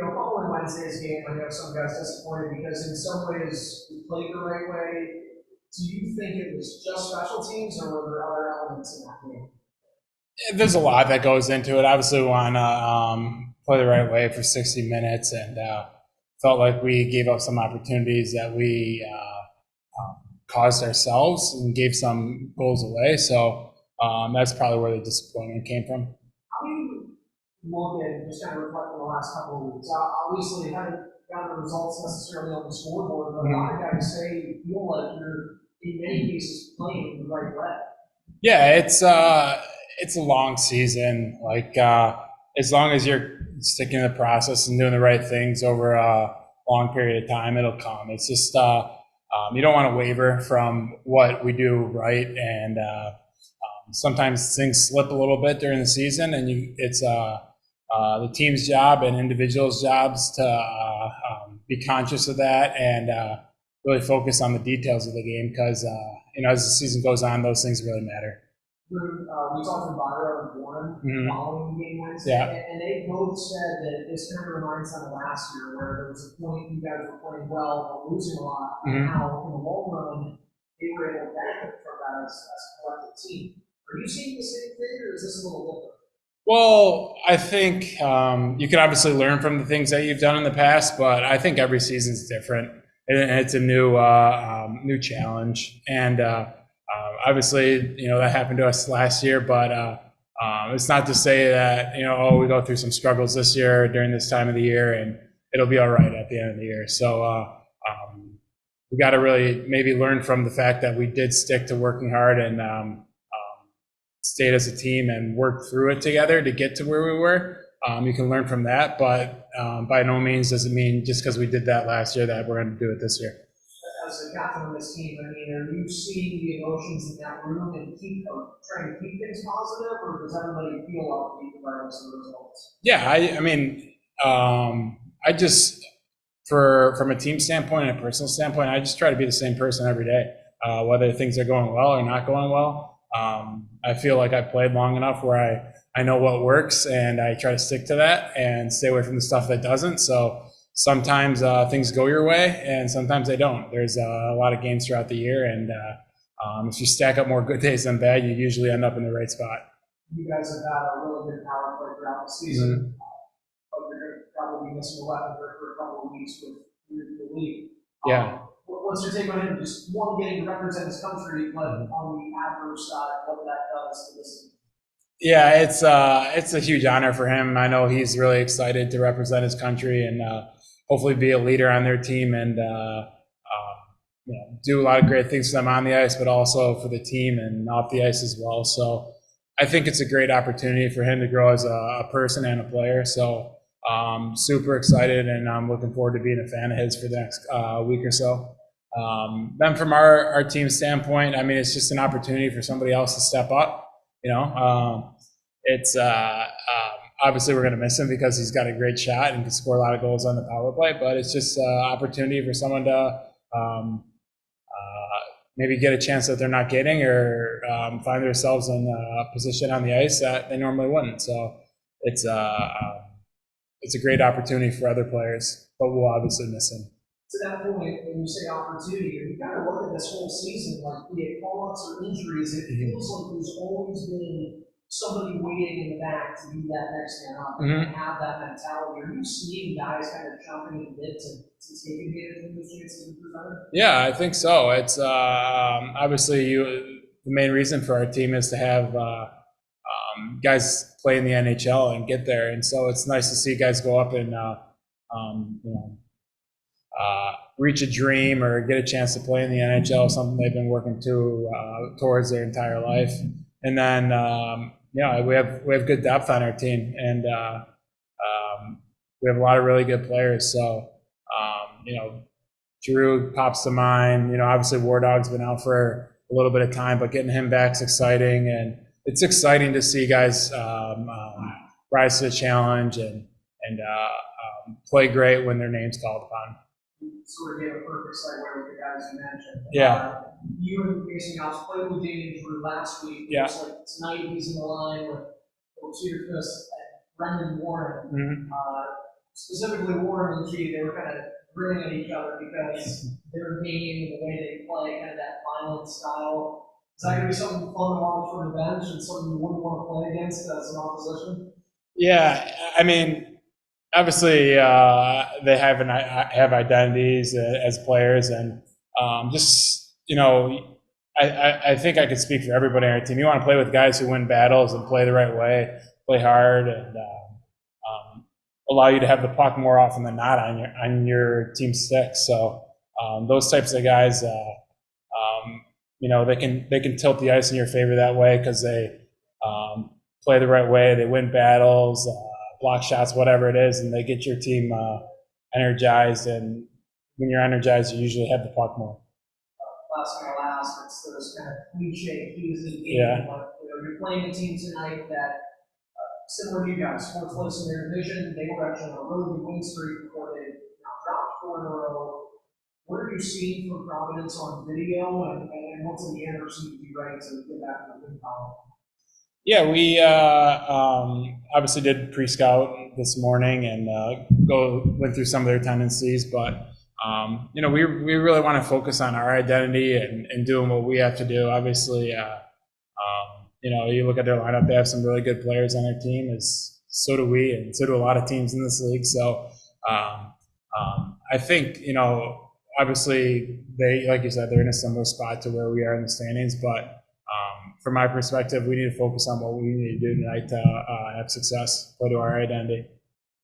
following Wednesday's game, I know some guys disappointed because in some ways we played the right way. Do you think it was just special teams, or were there other elements in that game? There's a lot that goes into it. Obviously, we want to play the right way for 60 minutes, and felt like we gave up some opportunities that we caused ourselves and gave some goals away. So that's probably where the disappointment came from. How do you look at just kind of reflect on the last couple of weeks? Obviously, haven't gotten the results necessarily on the scoreboard, but a lot of guys say you feel like you're in many cases playing the right way. Yeah, it's a long season. Like as long as you're sticking to the process and doing the right things over a long period of time, it'll come. It's just you don't want to waver from what we do right, and sometimes things slip a little bit during the season, and it's the team's job and individuals' jobs to be conscious of that and really focus on the details of the game because as the season goes on, those things really matter. We talked to Byron and Warren following the game Wednesday, and they both said that this kind of reminds them of last year, where there was a point you guys were playing well but losing a lot, and how in the long run they were able to benefit from that as a collective team. Are you seeing the same thing, or is this a little different? Well, I think you can obviously learn from the things that you've done in the past, but I think every season's different, and it's a new challenge. And obviously, that happened to us last year, but it's not to say that we go through some struggles this year during this time of the year, and it'll be all right at the end of the year. So we got to really maybe learn from the fact that we did stick to working hard and stayed as a team and worked through it together to get to where we were. You can learn from that, but by no means does it mean just because we did that last year that we're going to do it this year. As a captain of this team, are you seeing the emotions in that room and trying to keep things positive, or does everybody feel upbeat regardless of the results? Yeah, I just, from a team standpoint and a personal standpoint, I just try to be the same person every day, whether things are going well or not going well. I feel like I've played long enough where I know what works, and I try to stick to that and stay away from the stuff that doesn't. So sometimes things go your way, and sometimes they don't. There's a lot of games throughout the year, and if you stack up more good days than bad, you usually end up in the right spot. You guys have had a really good power play throughout the season, but you're going to probably be missing a weapon for a couple of weeks with the league. Yeah. What's your take on him? Just one, getting to represent his country, but on the adverse side, what that does to this team? Yeah, it's a huge honor for him. I know he's really excited to represent his country and hopefully be a leader on their team and do a lot of great things for them on the ice, but also for the team and off the ice as well. So I think it's a great opportunity for him to grow as a person and a player. So super excited, and I'm looking forward to being a fan of his for the next week or so. Then from our team standpoint, it's just an opportunity for somebody else to step up. It's obviously we're going to miss him because he's got a great shot and can score a lot of goals on the power play, but it's just an opportunity for someone to maybe get a chance that they're not getting, or find themselves in a position on the ice that they normally wouldn't. So it's a great opportunity for other players, but we'll obviously miss him. To that point, when you say opportunity, you got to look at this whole season, like be it call-ups or injuries, it feels like there's always been somebody waiting in the back to be that next man up and have that mentality. Are you seeing guys kind of jumping in bits and taking advantage of those chances? Yeah, I think so. It's obviously the main reason for our team is to have guys play in the NHL and get there, and so it's nice to see guys go up and reach a dream or get a chance to play in the NHL, something they've been working towards their entire life. And then we have good depth on our team, and we have a lot of really good players. So Drew pops to mind. Obviously War Dog's been out for a little bit of time, but getting him back's exciting, and it's exciting to see guys rise to the challenge and play great when their name's called upon. Sort of gave a perfect segue with the guys you mentioned. Yeah. You and Mason House played with Danny Drew last week. Yeah. Looks like tonight he's in the line with Peter Fisk and Brendan Warren. specifically Warren and G, they were kind of grinning at each other because their game and the way they play, kind of that violent style. Is that going to be something fun to watch from the bench and something you wouldn't want to play against as an opposition? Yeah, I mean, obviously they have identities as players, and just I think I could speak for everybody on our team. You want to play with guys who win battles and play the right way, play hard, and allow you to have the puck more often than not on your team stick. So those types of guys, they can tilt the ice in your favor that way because they play the right way, they win battles, block shots, whatever it is, and they get your team energized. And when you're energized, you usually have the puck more. Last thing I'll ask, it's those kind of cliche cues in the game. Yeah. But you're playing a team tonight that, similar to you guys, fourth place in their division, they were actually on a really good win streak before they dropped 4 in a row. What are you seeing from Providence on video, and what's in the air so you can be ready to get back in the win column? Yeah, we obviously did pre-scout this morning and went through some of their tendencies, but we really want to focus on our identity and doing what we have to do. Obviously, you look at their lineup; they have some really good players on their team. So do we, and so do a lot of teams in this league. So I think obviously they, like you said, they're in a similar spot to where we are in the standings, but. From my perspective, we need to focus on what we need to do tonight to have success, play to our identity.